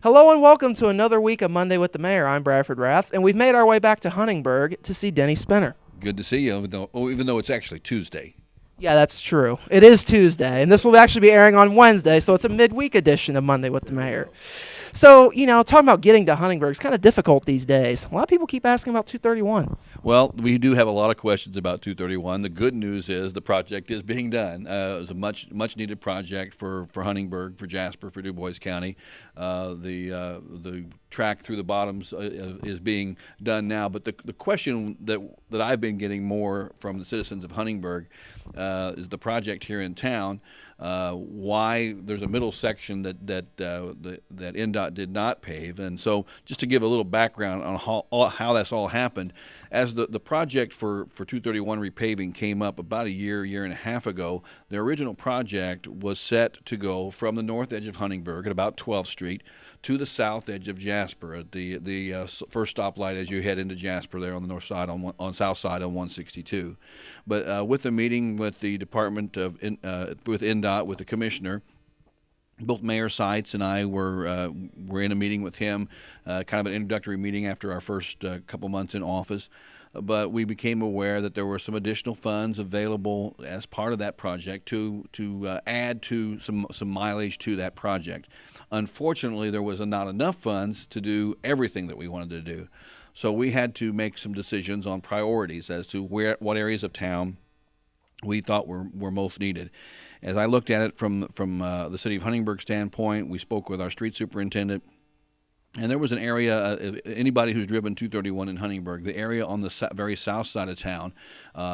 Hello and welcome to another week of Monday with the Mayor. I'm Bradford Raths, and we've made our way back to Huntingburg to see Denny Spinner. Good to see you, even though it's actually Tuesday. Yeah, that's true. It is Tuesday, and this will actually be airing on Wednesday, so it's a midweek edition of Monday with the Mayor. So, talking about getting to Huntingburg is kind of difficult these days. A lot of people keep asking about 231. Well, we do have a lot of questions about 231. The good news is the project is being done. It was a much needed project for Huntingburg, for Jasper, for Du Bois County. The track through the bottoms is being done now. But the question that I've been getting more from the citizens of Huntingburg is the project here in town. Why there's a middle section that NDOT did not pave, and so just to give a little background on how that's all happened, as the project for 231 repaving came up about a year and a half ago, the original project was set to go from the north edge of Huntingburg at about 12th Street to the south edge of Jasper at the first stoplight as you head into Jasper there on the north side on south side on 162. But with the meeting with the department with NDOT, with the commissioner, both Mayor Seitz and I were in a meeting with him, kind of an introductory meeting after our first couple months in office. But we became aware that there were some additional funds available as part of that project to add to some mileage to that project. Unfortunately, there was not enough funds to do everything that we wanted to do. So we had to make some decisions on priorities as to what areas of town we thought were most needed. As I looked at it from the city of Huntingburg standpoint, we spoke with our street superintendent, and there was an area, anybody who's driven 231 in Huntingburg, the area on the very south side of town,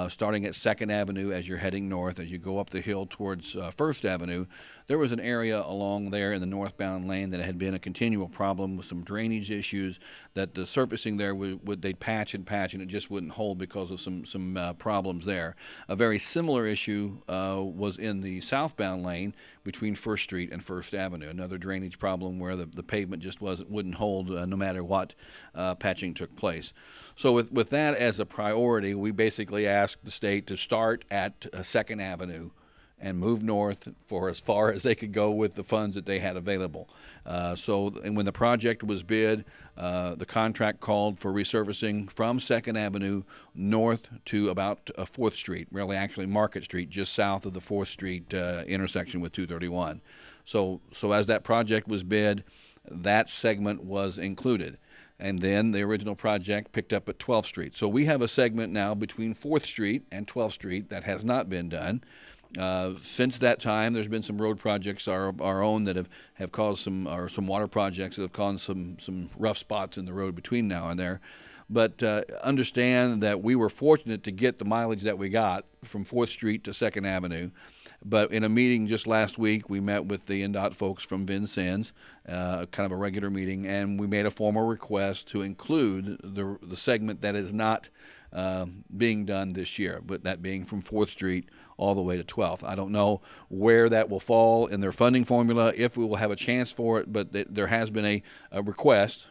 starting at 2nd Avenue as you're heading north, as you go up the hill towards 1st Avenue, there was an area along there in the northbound lane that had been a continual problem with some drainage issues, that the surfacing there they'd patch and it just wouldn't hold because of some problems there. A very similar issue was in the southbound lane between 1st Street and 1st Avenue, another drainage problem where the pavement just wouldn't hold no matter what patching took place. So with that as a priority, we basically asked the state to start at 2nd Avenue and move north for as far as they could go with the funds that they had available. And when the project was bid, the contract called for resurfacing from 2nd Avenue north to about 4th Street, really actually Market Street, just south of the 4th Street intersection with 231. So as that project was bid, that segment was included. And then the original project picked up at 12th Street. So we have a segment now between 4th Street and 12th Street that has not been done. Since that time, there's been some road projects, our own, that have caused some water projects that have caused some rough spots in the road between now and there. But understand that we were fortunate to get the mileage that we got from 4th Street to 2nd Avenue. But in a meeting just last week, we met with the NDOT folks from Vincennes, kind of a regular meeting, and we made a formal request to include the segment that is not being done this year, but that being from 4th Street all the way to 12th. I don't know where that will fall in their funding formula, if we will have a chance for it, but there has been a request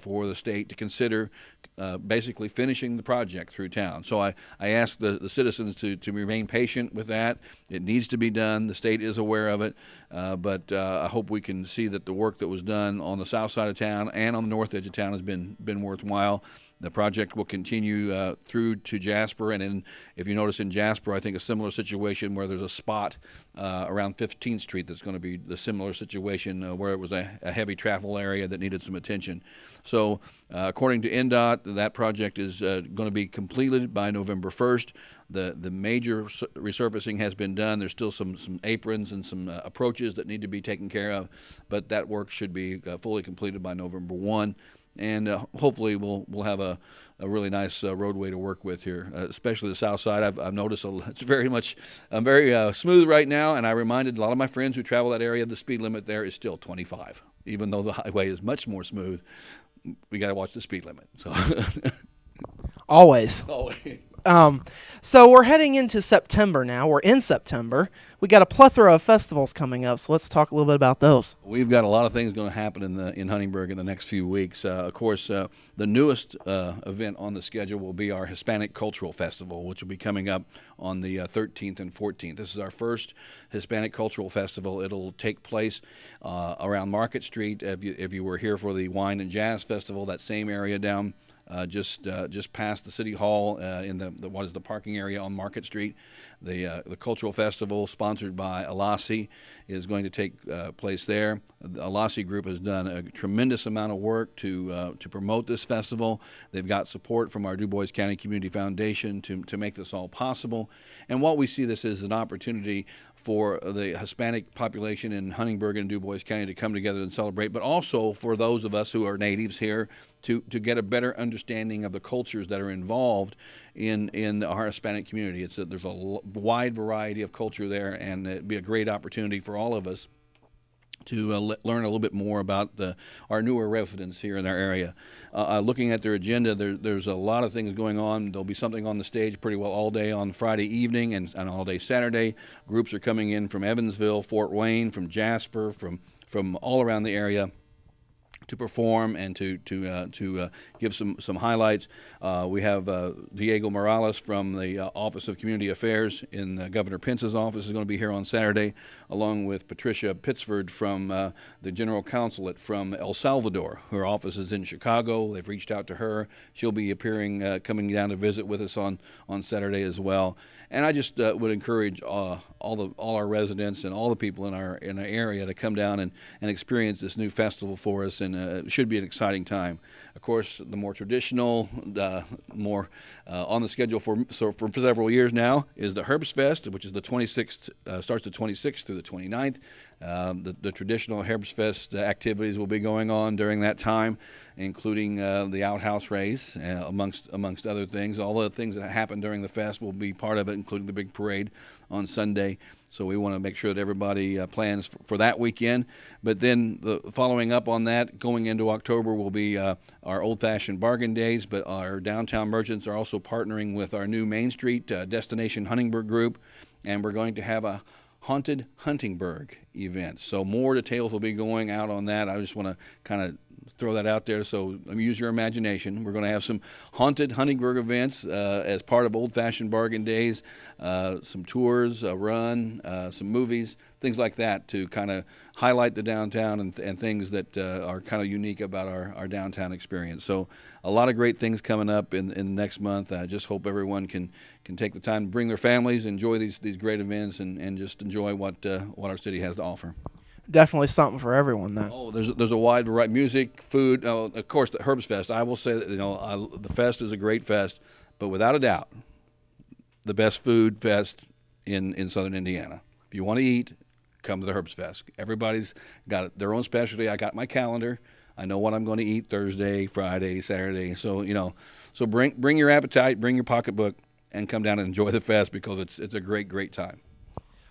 for the state to consider basically finishing the project through town. So I ask the citizens to remain patient with that. It needs to be done. The state is aware of it, but I hope we can see that the work that was done on the south side of town and on the north edge of town has been worthwhile. The project will continue through to Jasper, and then if you notice in Jasper, I think a similar situation where there's a spot around 15th Street that's going to be the similar situation where it was a heavy travel area that needed some attention. So according to NDOT, that project is going to be completed by November 1st. The major resurfacing has been done. There's still some aprons and some approaches that need to be taken care of, but that work should be fully completed by November 1. And hopefully we'll have a really nice roadway to work with here, especially the south side. I've noticed it's very smooth right now, and I reminded a lot of my friends who travel that area the speed limit there is still 25. Even though the highway is much more smooth, we got to watch the speed limit. So Always. So we're heading into September now. We're in September. We got a plethora of festivals coming up, so let's talk a little bit about those. We've got a lot of things going to happen in Huntingburg in the next few weeks. Of course, the newest event on the schedule will be our Hispanic Cultural Festival, which will be coming up on the 13th and 14th. This is our first Hispanic Cultural Festival. It'll take place around Market Street. If you were here for the Wine and Jazz Festival, that same area down just past the City Hall in the parking area on Market Street. The Cultural Festival, sponsored by Alasi, is going to take place there. The Alasi Group has done a tremendous amount of work to promote this festival. They've got support from our Du Bois County Community Foundation to make this all possible. And what we see this as an opportunity for the Hispanic population in Huntingburg and Du Bois County to come together and celebrate, but also for those of us who are natives here to get a better understanding of the cultures that are involved in our Hispanic community. There's a wide variety of culture there, and it'd be a great opportunity for all of us to learn a little bit more about our newer residents here in our area. Looking at their agenda, there's a lot of things going on. There'll be something on the stage pretty well all day on Friday evening and all day Saturday. Groups are coming in from Evansville, Fort Wayne, from Jasper, from all around the area to perform and to give some highlights. We have Diego Morales from the Office of Community Affairs in Governor Pence's office is going to be here on Saturday, along with Patricia Pittsford from the General Consulate from El Salvador. Her office is in Chicago. They've reached out to her. She'll be appearing, coming down to visit with us on Saturday as well. And I just would encourage all our residents and all the people in our area to come down and experience this new festival for us, and it should be an exciting time. Of course, the more traditional, more on the schedule for several years now is the Herbst Fest, which is the 26th, starts the 26th through the 29th. The traditional Herbst Fest activities will be going on during that time, including the outhouse race, amongst other things. All the things that happen during the fest will be part of it, including the big parade on Sunday. So we want to make sure that everybody plans for that weekend. But then following up on that, going into October, will be our old-fashioned bargain days. But our downtown merchants are also partnering with our new Main Street Destination Huntingburg group, and we're going to have a Haunted Huntingburg event. So more details will be going out on that. I just want to kind of throw that out there, so use your imagination. We're going to have some Haunted Huntingburg events as part of Old Fashioned Bargain Days, some tours, a run, some movies, things like that to kind of highlight the downtown and things that are kind of unique about our downtown experience. So a lot of great things coming up in next month. I just hope everyone can take the time to bring their families, enjoy these great events, and just enjoy what our city has to offer. Definitely something for everyone, then. Oh, there's a wide variety: music, food. Of course, the Herbst Fest. I will say that the fest is a great fest, but without a doubt, the best food fest in Southern Indiana. If you want to eat, come to the Herbst Fest. Everybody's got their own specialty. I got my calendar. I know what I'm going to eat Thursday, Friday, Saturday. So so bring your appetite, bring your pocketbook, and come down and enjoy the fest because it's a great time.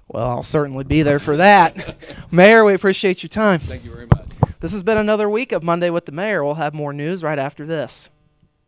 Well, I'll certainly be there for that. Mayor, we appreciate your time. Thank you very much. This has been another week of Monday with the Mayor. We'll have more news right after this.